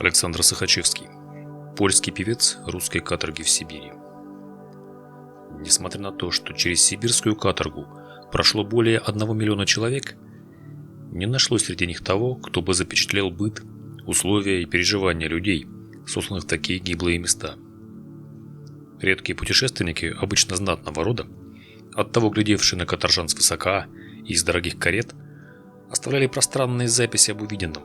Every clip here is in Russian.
Александр Сухачевский. Польский певец русской каторги в Сибири. Несмотря на то, что через сибирскую каторгу прошло более 1 миллиона человек, не нашлось среди них того, кто бы запечатлел быт, условия и переживания людей, сосланных в такие гиблые места. Редкие путешественники, обычно знатного рода, оттого глядевшие на каторжан свысока и из дорогих карет, оставляли пространные записи об увиденном.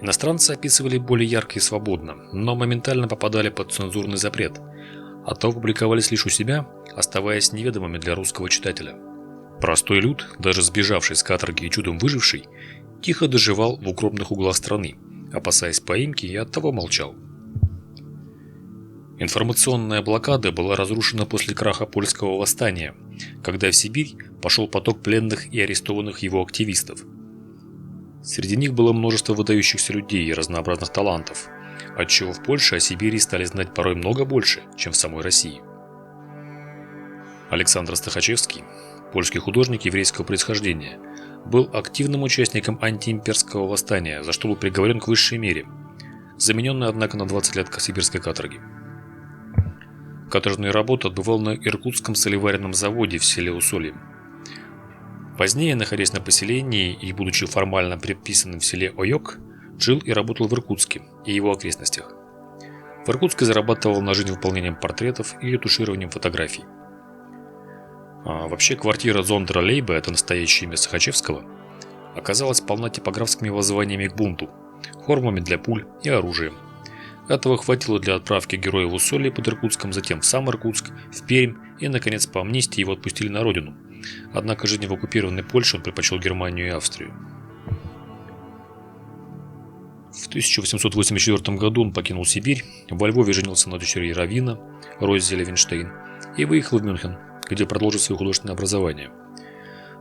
Иностранцы описывали более ярко и свободно, но моментально попадали под цензурный запрет, а то публиковались лишь у себя, оставаясь неведомыми для русского читателя. Простой люд, даже сбежавший с каторги и чудом выживший, тихо доживал в укромных углах страны, опасаясь поимки, и оттого молчал. Информационная блокада была разрушена после краха польского восстания, когда в Сибирь пошел поток пленных и арестованных его активистов. Среди них было множество выдающихся людей и разнообразных талантов, отчего в Польше о Сибири стали знать порой много больше, чем в самой России. Александр Сухачевский, польский художник еврейского происхождения, был активным участником антиимперского восстания, за что был приговорен к высшей мере, замененный, однако, на 20 лет сибирской каторги. Каторжные работы отбывал на Иркутском солеваренном заводе в селе Усолье. Позднее, находясь на поселении и будучи формально приписанным в селе Ойок, жил и работал в Иркутске и его окрестностях. В Иркутске зарабатывал на жизнь выполнением портретов и ретушированием фотографий. Вообще, квартира Зондера Лейба, это настоящее имя Сухачевского, оказалась полна типографскими воззваниями к бунту, формами для пуль и оружием. Этого хватило для отправки героя в Усолье под Иркутском, затем в сам Иркутск, в Пермь и, наконец, по амнистии его отпустили на родину. Однако жизнь в оккупированной Польше он предпочел Германию и Австрию. В 1884 году он покинул Сибирь, во Львове женился на дочери раввина Розе Левинштейн и выехал в Мюнхен, где продолжил свое художественное образование.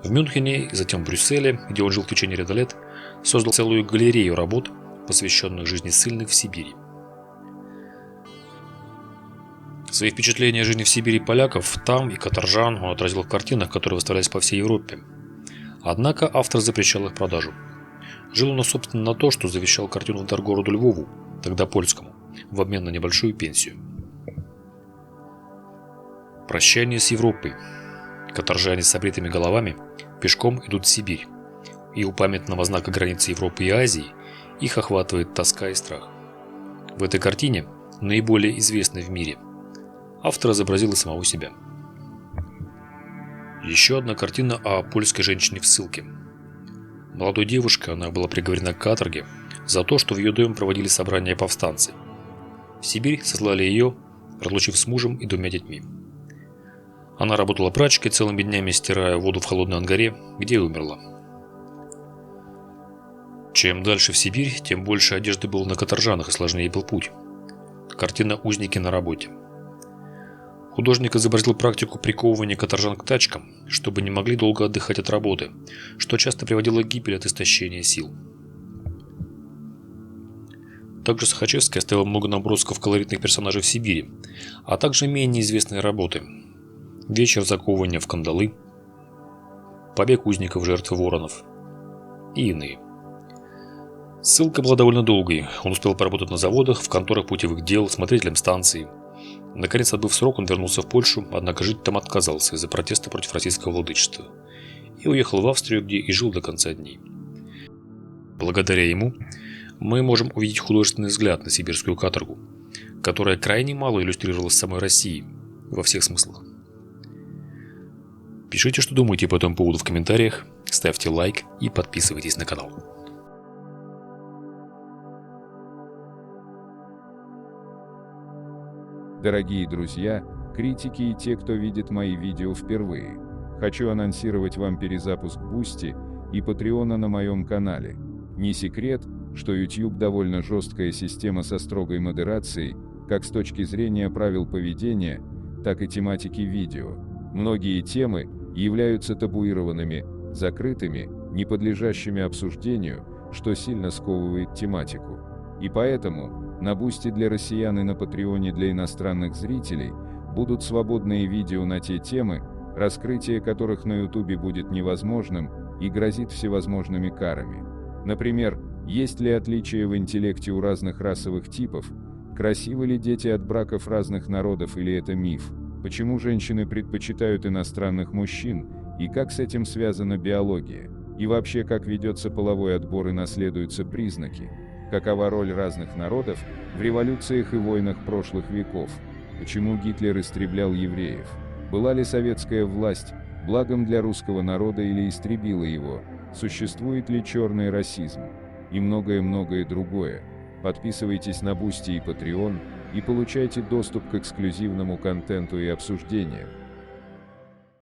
В Мюнхене и затем в Брюсселе, где он жил в течение ряда лет, создал целую галерею работ, посвященных жизни ссыльных в Сибири. Свои впечатления о жизни в Сибири поляков, там и каторжан он отразил в картинах, которые выставлялись по всей Европе. Однако автор запрещал их продажу. Жил он, собственно, на то, что завещал картину в дар городу Львову, тогда польскому, в обмен на небольшую пенсию. Прощание с Европой. Каторжане с обритыми головами пешком идут в Сибирь, и у памятного знака границы Европы и Азии их охватывает тоска и страх. В этой картине, наиболее известной в мире, автор изобразил и самого себя. Еще одна картина о польской женщине в ссылке. Молодой девушкой она была приговорена к каторге за то, что в ее доме проводили собрания повстанцы. В Сибирь сослали ее, разлучив с мужем и 2 детьми. Она работала прачкой, целыми днями стирая воду в холодной Ангаре, где и умерла. Чем дальше в Сибирь, тем больше одежды было на каторжанах и сложнее был путь. Картина «Узники на работе». Художник изобразил практику приковывания каторжан к тачкам, чтобы не могли долго отдыхать от работы, что часто приводило к гибели от истощения сил. Также Сухачевский оставил много набросков колоритных персонажей в Сибири, а также менее известные работы: «Вечер заковывания в кандалы», «Побег узников жертвы воронов» и иные. Ссылка была довольно долгой, он успел поработать на заводах, в конторах путевых дел, смотрителем станции. Наконец, отбыв срок, он вернулся в Польшу, однако жить там отказался из-за протеста против российского владычества и уехал в Австрию, где и жил до конца дней. Благодаря ему мы можем увидеть художественный взгляд на сибирскую каторгу, которая крайне мало иллюстрировалась в самой России во всех смыслах. Пишите, что думаете по этому поводу в комментариях, ставьте лайк и подписывайтесь на канал. Дорогие друзья, критики и те, кто видит мои видео впервые, хочу анонсировать вам перезапуск Boosty и Patreon на моем канале. Не секрет, что YouTube довольно жесткая система со строгой модерацией, как с точки зрения правил поведения, так и тематики видео. Многие темы являются табуированными, закрытыми, не подлежащими обсуждению, что сильно сковывает тематику. И поэтому на Boosty для россиян и на Патреоне для иностранных зрителей будут свободные видео на те темы, раскрытие которых на YouTube будет невозможным и грозит всевозможными карами. Например, Есть ли отличия в интеллекте у разных расовых типов? Красивы ли дети от браков разных народов или это миф? Почему женщины предпочитают иностранных мужчин? И как с этим связана биология? И вообще, как ведется половой отбор и наследуются признаки? Какова роль разных народов в революциях и войнах прошлых веков? Почему Гитлер истреблял евреев? Была ли советская власть благом для русского народа или истребила его? Существует ли черный расизм? И многое-многое другое. Подписывайтесь на Boosty и Patreon и получайте доступ к эксклюзивному контенту и обсуждениям.